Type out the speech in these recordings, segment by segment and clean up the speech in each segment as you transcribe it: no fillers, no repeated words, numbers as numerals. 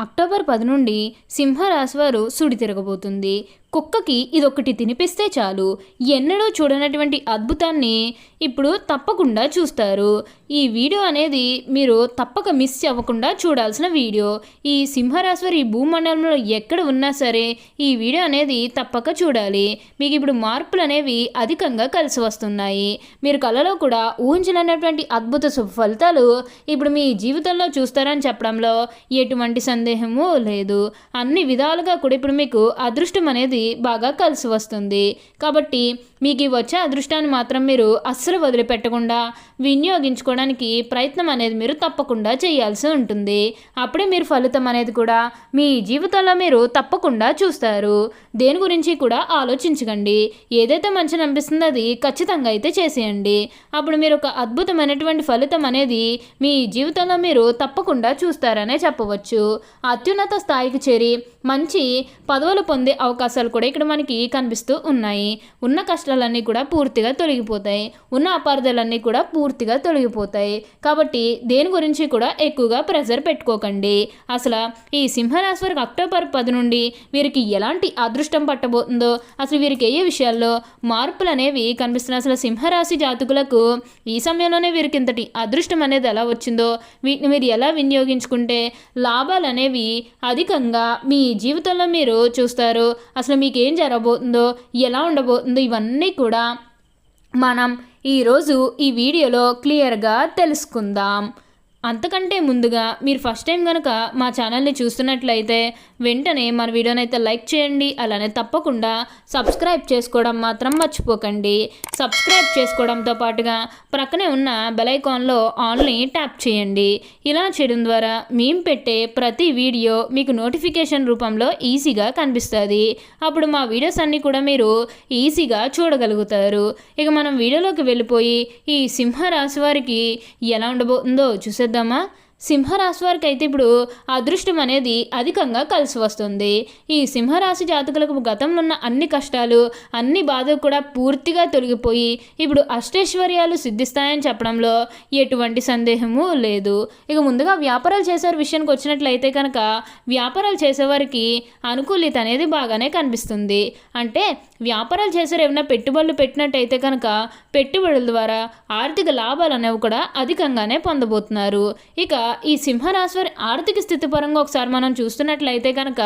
October 10 నుండి సింహరాశి వారు సుడి తిరగబోతుంది. కుక్కకి ఇదొక్కటి తినిపిస్తే చాలు ఎన్నడూ చూడనటువంటి అద్భుతాన్ని ఇప్పుడు తప్పకుండా చూస్తారు. ఈ వీడియో అనేది మీరు తప్పక మిస్ అవ్వకుండా చూడాల్సిన వీడియో. ఈ సింహరాశి వారు ఈ భూమండలంలో ఎక్కడ ఉన్నా సరే ఈ వీడియో అనేది తప్పక చూడాలి. మీకు ఇప్పుడు మార్పులు అనేవి అధికంగా కలిసి వస్తున్నాయి. మీరు కలలో కూడా ఊహించలేనటువంటి అద్భుత ఫలితాలు ఇప్పుడు మీ జీవితంలో చూస్తారని చెప్పడంలో ఎటువంటి సందేహము లేదు. అన్ని విధాలుగా కూడా ఇప్పుడు మీకు అదృష్టం అనేది బాగా కలిసి వస్తుంది. కాబట్టి మీకు వచ్చే అదృష్టాన్ని మాత్రం మీరు అస్సలు వదిలిపెట్టకుండా వినియోగించుకోవడానికి ప్రయత్నం అనేది మీరు తప్పకుండా చేయాల్సి ఉంటుంది. అప్పుడే మీరు ఫలితం అనేది కూడా మీ జీవితంలో మీరు తప్పకుండా చూస్తారు. దేని గురించి కూడా ఆలోచించకండి. ఏదైతే మంచిని అనిపిస్తుందో అది ఖచ్చితంగా అయితే చేసేయండి. అప్పుడు మీరు ఒక అద్భుతమైనటువంటి ఫలితం అనేది మీ జీవితంలో మీరు తప్పకుండా చూస్తారనే చెప్పవచ్చు. అత్యున్నత స్థాయికి చేరి మంచి పదవులు పొందే అవకాశాలు కూడా ఇక్కడ మనకి కనిపిస్తూ ఉన్నాయి. ఉన్న కష్టాలన్నీ కూడా పూర్తిగా తొలగిపోతాయి. ఉన్న అపార్థాలన్నీ కూడా పూర్తిగా తొలగిపోతాయి. కాబట్టి దేని గురించి కూడా ఎక్కువగా ప్రెజర్ పెట్టుకోకండి. అసలు ఈ సింహరాశి వారికి అక్టోబర్ 10 నుండి వీరికి ఎలాంటి అదృష్టం పట్టబోతుందో, అసలు వీరికి ఏ విషయాల్లో మార్పులు అనేవి కనిపిస్తున్నాయి, అసలు సింహరాశి జాతకులకు ఈ సమయంలోనే వీరికి ఇంతటి అదృష్టం అనేది ఎలా వచ్చిందో, వీటిని మీరు ఎలా వినియోగించుకుంటే లాభాలు అనేవి అధికంగా మీ జీవితంలో మీరు చూస్తారు. అసలు మీకు ఏం జరగబోతుందో, ఎలా ఉండబోతుందో ఇవన్నీ కూడా మనం ఈరోజు ఈ వీడియోలో క్లియర్గా తెలుసుకుందాం. అంతకంటే ముందుగా మీరు ఫస్ట్ టైం కనుక మా ఛానల్ని చూస్తున్నట్లయితే వెంటనే మన వీడియోని అయితే లైక్ చేయండి. అలానే తప్పకుండా సబ్స్క్రైబ్ చేసుకోవడం మాత్రం మర్చిపోకండి. సబ్స్క్రైబ్ చేసుకోవడంతో పాటుగా ప్రక్కనే ఉన్న బెల్ ఐకాన్లో ఆల్ని ట్యాప్ చేయండి. ఇలా చేయడం ద్వారా మేము పెట్టే ప్రతి వీడియో మీకు నోటిఫికేషన్ రూపంలో ఈజీగా కనిపిస్తుంది. అప్పుడు మా వీడియోస్ అన్నీ కూడా మీరు ఈజీగా చూడగలుగుతారు. ఇక మనం వీడియోలోకి వెళ్ళిపోయి ఈ సింహరాశి వారికి ఎలా ఉండబోతుందో చూసేద్దాం. సింహరాశి వారికి అయితే ఇప్పుడు అదృష్టం అనేది అధికంగా కలిసి వస్తుంది. ఈ సింహరాశి జాతకులకు గతంలో ఉన్న అన్ని కష్టాలు, అన్ని బాధలు కూడా పూర్తిగా తొలగిపోయి ఇప్పుడు అష్టైశ్వర్యాలు సిద్ధిస్తాయని చెప్పడంలో ఎటువంటి సందేహము లేదు. ఇక ముందుగా వ్యాపారాలు చేసే విషయానికి వచ్చినట్లయితే కనుక వ్యాపారాలు చేసేవారికి అనుకూలిత అనేది బాగానే కనిపిస్తుంది. అంటే వ్యాపారాలు చేసే ఏమైనా పెట్టుబడులు పెట్టినట్టయితే కనుక పెట్టుబడుల ద్వారా ఆర్థిక లాభాలు అనేవి కూడా అధికంగానే పొందబోతున్నారు. ఇక ఈ సింహరాశి వారి ఆర్థిక స్థితి పరంగా ఒకసారి మనం చూస్తున్నట్లయితే కనుక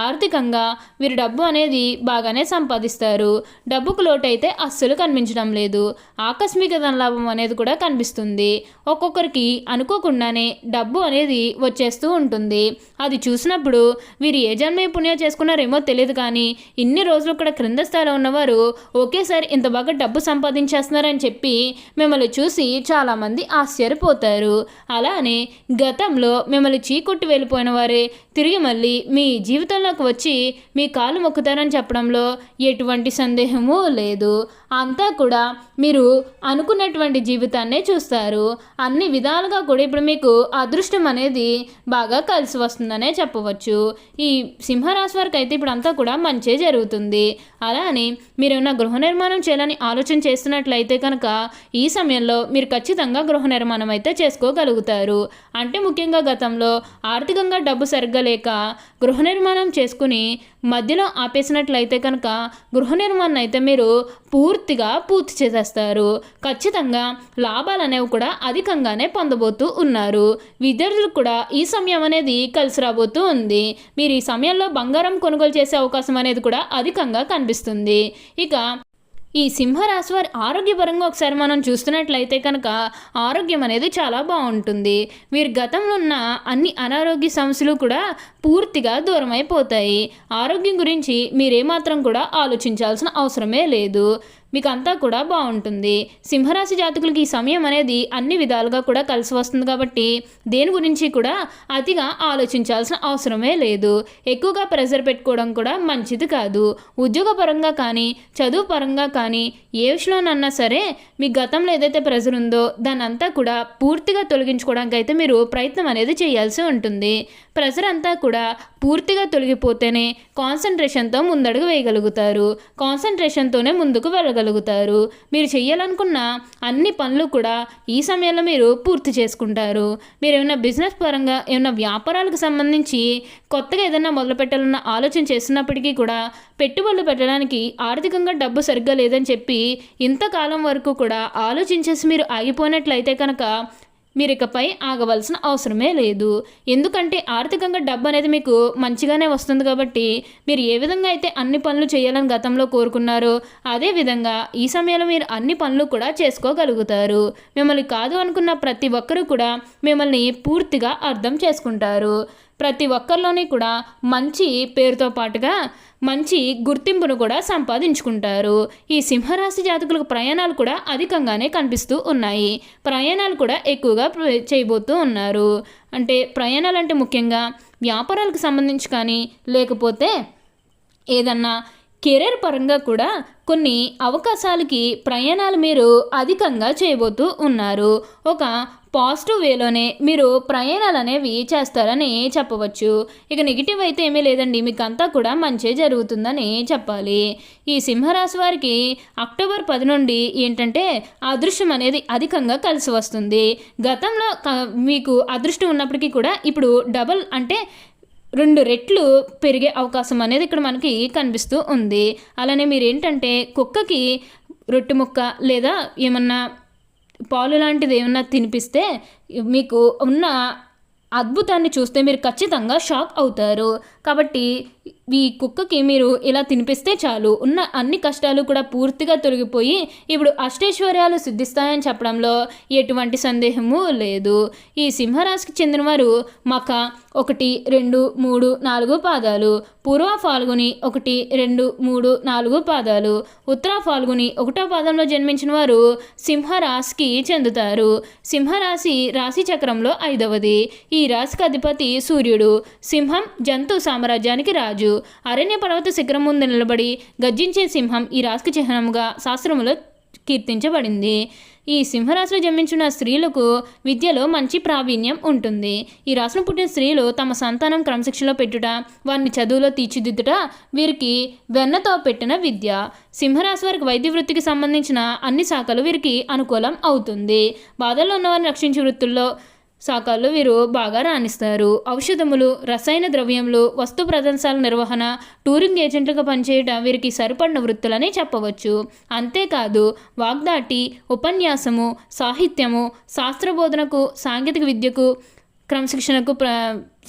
ఆర్థికంగా వీరు డబ్బు అనేది బాగానే సంపాదిస్తారు. డబ్బుకు లోటు అయితే అస్సలు కనిపించడం లేదు. ఆకస్మిక ధనలాభం అనేది కూడా కనిపిస్తుంది. ఒక్కొక్కరికి అనుకోకుండానే డబ్బు అనేది వచ్చేస్తూ ఉంటుంది. అది చూసినప్పుడు వీరు ఏ జన్మే పుణ్యం చేసుకున్నారేమో తెలియదు, కానీ ఇన్ని రోజులు కూడా క్రింద స్థాయిలో ఉన్నవారు ఒకేసారి ఇంత బాగా డబ్బు సంపాదించేస్తున్నారని చెప్పి మిమ్మల్ని చూసి చాలామంది ఆశ్చర్యపోతారు. అలానే గతంలో మిమ్మల్ని చీకొట్టి వెళ్ళిపోయిన వారే తిరిగి మళ్ళీ మీ జీవితంలోకి వచ్చి మీ కాలు మొక్కుతారని చెప్పడంలో ఎటువంటి సందేహము లేదు. అంతా కూడా మీరు అనుకున్నటువంటి జీవితాన్నే చూస్తారు. అన్ని విధాలుగా కూడా ఇప్పుడు మీకు అదృష్టం అనేది బాగా కలిసి వస్తుందనే చెప్పవచ్చు. ఈ సింహరాశి వారికి అయితే ఇప్పుడు అంతా కూడా మంచే జరుగుతుంది. అలానే మీరు ఏమైనా గృహ నిర్మాణం చేయాలని ఆలోచన చేస్తున్నట్లయితే కనుక ఈ సమయంలో మీరు ఖచ్చితంగా గృహ నిర్మాణం అయితే చేసుకోగలుగుతారు. అంటే ముఖ్యంగా గతంలో ఆర్థికంగా డబ్బు సరిగ్గా లేక గృహ నిర్మాణం చేసుకుని మధ్యలో ఆపేసినట్లయితే కనుక గృహ నిర్మాణం అయితే మీరు పూర్తిగా పూర్తి చేసేస్తారు. ఖచ్చితంగా లాభాలు అనేవి కూడా అధికంగానే పొందబోతూ ఉన్నారు. విద్యార్థులకు కూడా ఈ సమయం అనేది కలిసి రాబోతూ ఉంది. మీరు ఈ సమయంలో బంగారం కొనుగోలు చేసే అవకాశం అనేది కూడా అధికంగా కనిపిస్తుంది. ఇక ఈ సింహరాశి వారి ఆరోగ్యపరంగా ఒకసారి మనం చూస్తున్నట్లయితే కనుక ఆరోగ్యం అనేది చాలా బాగుంటుంది. వీరి గతంలో ఉన్న అన్ని అనారోగ్య సమస్యలు కూడా పూర్తిగా దూరం అయిపోతాయి. ఆరోగ్యం గురించి మీరేమాత్రం కూడా ఆలోచించాల్సిన అవసరమే లేదు. మీకు అంతా కూడా బాగుంటుంది. సింహరాశి జాతకులకి ఈ సమయం అనేది అన్ని విధాలుగా కూడా కలిసి వస్తుంది. కాబట్టి దేని గురించి కూడా అతిగా ఆలోచించాల్సిన అవసరమే లేదు. ఎక్కువగా ప్రెజర్ పెట్టుకోవడం కూడా మంచిది కాదు. ఉద్యోగపరంగా కానీ చదువు పరంగా కానీ ఏ విషయంలోనన్నా సరే మీ గతంలో ఏదైతే ప్రెజర్ ఉందో దాన్ని అంతా కూడా పూర్తిగా తొలగించుకోవడానికి అయితే మీరు ప్రయత్నం అనేది చేయాల్సి ఉంటుంది. ప్రెజర్ అంతా కూడా పూర్తిగా తొలగిపోతేనే కాన్సన్ట్రేషన్తో ముందడుగు వేయగలుగుతారు. కాన్సన్ట్రేషన్తోనే ముందుకు వెళ్ళగలుగుతారు. వెళ్ళగలుగుతారు. మీరు చేయాలనుకున్న అన్ని పనులు కూడా ఈ సమయంలో మీరు పూర్తి చేసుకుంటారు. మీరు ఏమైనా బిజినెస్ పరంగా ఏమైనా వ్యాపారాలకు సంబంధించి కొత్తగా ఏదైనా మొదలు పెట్టాలన్న ఆలోచన చేస్తున్నప్పటికీ కూడా పెట్టుబడులు పెట్టడానికి ఆర్థికంగా డబ్బు సరిగ్గా లేదని చెప్పి ఇంతకాలం వరకు కూడా ఆలోచించేసి మీరు ఆగిపోయినట్లయితే కనుక మీరు ఇకపై ఆగవలసిన అవసరమే లేదు. ఎందుకంటే ఆర్థికంగా డబ్బు అనేది మీకు మంచిగానే వస్తుంది కాబట్టి మీరు ఏ విధంగా అయితే అన్ని పనులు చేయాలని గతంలో కోరుకున్నారో అదేవిధంగా ఈ సమయంలో మీరు అన్ని పనులు కూడా చేసుకోగలుగుతారు. మిమ్మల్ని కాదు అనుకున్న ప్రతి ఒక్కరూ కూడా మిమ్మల్ని పూర్తిగా అర్థం చేసుకుంటారు. ప్రతి ఒక్కరిలోని కూడా మంచి పేరుతో పాటుగా మంచి గుర్తింపును కూడా సంపాదించుకుంటారు. ఈ సింహరాశి జాతకులకు ప్రయాణాలు కూడా అధికంగానే కనిపిస్తూ ఉన్నాయి. ప్రయాణాలు కూడా ఎక్కువగా చేయబోతూ ఉన్నారు. అంటే ప్రయాణాలు అంటే ముఖ్యంగా వ్యాపారాలకు సంబంధించి కానీ లేకపోతే ఏదన్నా కెరీర్ పరంగా కూడా కొన్ని అవకాశాలకి ప్రయాణాలు మీరు అధికంగా చేయబోతూ ఉన్నారు. ఒక పాజిటివ్ వేలోనే మీరు ప్రయాణాలు అనేవి చేస్తారని చెప్పవచ్చు. ఇక నెగిటివ్ అయితే ఏమీ లేదండి, మీకు అంతా కూడా మంచి జరుగుతుందని చెప్పాలి. ఈ సింహరాశి వారికి అక్టోబర్ 10 నుండి ఏంటంటే అదృష్టం అనేది అధికంగా కలిసి వస్తుంది. గతంలో మీకు అదృష్టం ఉన్నప్పటికీ కూడా ఇప్పుడు డబల్ అంటే 2 రెట్లు పెరిగే అవకాశం అనేది ఇక్కడ మనకి కనిపిస్తూ ఉంది. అలానే మీరు ఏంటంటే కుక్కకి రొట్టె ముక్క లేదా ఏమన్నా పాలు లాంటిది ఏమన్నా తినిపిస్తే మీకు ఉన్న అద్భుతాన్ని చూస్తే మీరు ఖచ్చితంగా షాక్ అవుతారు. కాబట్టి ఈ కుక్కకి మీరు ఇలా తినిపిస్తే చాలు ఉన్న అన్ని కష్టాలు కూడా పూర్తిగా తొలగిపోయి ఇప్పుడు అష్టైశ్వర్యాలు సిద్ధిస్తాయని చెప్పడంలో ఎటువంటి సందేహము లేదు. ఈ సింహరాశికి చెందినవారు మఖ 1, 2, 3, 4 పాదాలు, పూర్వ ఫాల్గుని 1, 2, 3, 4 పాదాలు, ఉత్తర ఫాల్గుని 1వ పాదంలో జన్మించిన వారు సింహరాశికి చెందుతారు. సింహరాశి రాశి చక్రంలో 5వది. ఈ రాశికి అధిపతి సూర్యుడు. సింహం జంతు సామ్రాజ్యానికి రాజు. అరణ్య పర్వత శిఖరం ముందు నిలబడి గర్జించే సింహం ఈ రాశికి చిహ్నంగా శాస్త్రములో కీర్తించబడింది. ఈ సింహరాశిలో జన్మించిన స్త్రీలకు విద్యలో మంచి ప్రావీణ్యం ఉంటుంది. ఈ రాశిలో పుట్టిన స్త్రీలు తమ సంతానం క్రమశిక్షణలో పెట్టుట, వారిని చదువులో తీర్చిదిద్దుట వీరికి వెన్నతో పెట్టిన విద్య. సింహరాశి వారికి వైద్య వృత్తికి సంబంధించిన అన్ని శాఖలు వీరికి అనుకూలం అవుతుంది. బాధల్లో ఉన్నవారిని రక్షించే వృత్తుల్లో శాఖల్లో వీరు బాగా రాణిస్తారు. ఔషధములు, రసాయన ద్రవ్యములు, వస్తు ప్రదర్శనల నిర్వహణ, టూరింగ్ ఏజెంట్లుగా పనిచేయడం వీరికి సరిపడిన వృత్తులని చెప్పవచ్చు. అంతేకాదు వాగ్దాటి, ఉపన్యాసము, సాహిత్యము, శాస్త్రబోధనకు, సాంకేతిక విద్యకు, క్రమశిక్షణకు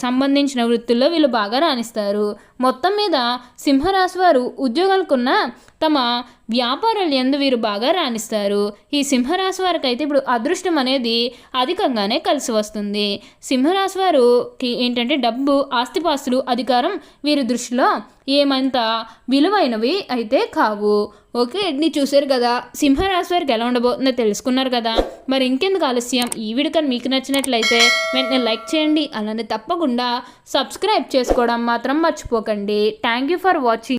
సంబంధించిన వృత్తుల్లో వీళ్ళు బాగా రాణిస్తారు. మొత్తం మీద సింహరాశి వారు ఉద్యోగాలకున్న తమ వ్యాపారాలు యందు వీరు బాగా రాణిస్తారు. ఈ సింహరాశి వారికి అయితే ఇప్పుడు అదృష్టం అనేది అధికంగానే కలిసి వస్తుంది. సింహరాశి వారికి ఏంటంటే డబ్బు, ఆస్తిపాస్తులు, అధికారం వీరి దృష్టిలో ఏమంత విలువైనవి అయితే కావు. ఓకే అండి, చూసారు కదా సింహరాశి వారికి ఎలా ఉండబోతుందో తెలుసుకున్నారు కదా. మరి ఇంకెందుకు ఆలస్యం, ఈ వీడియో కానీ మీకు నచ్చినట్లయితే వెంటనే లైక్ చేయండి. అలానే తప్పకుండా సబ్స్క్రైబ్ చేసుకోవడం మాత్రం మర్చిపోకండి. Thank you for watching.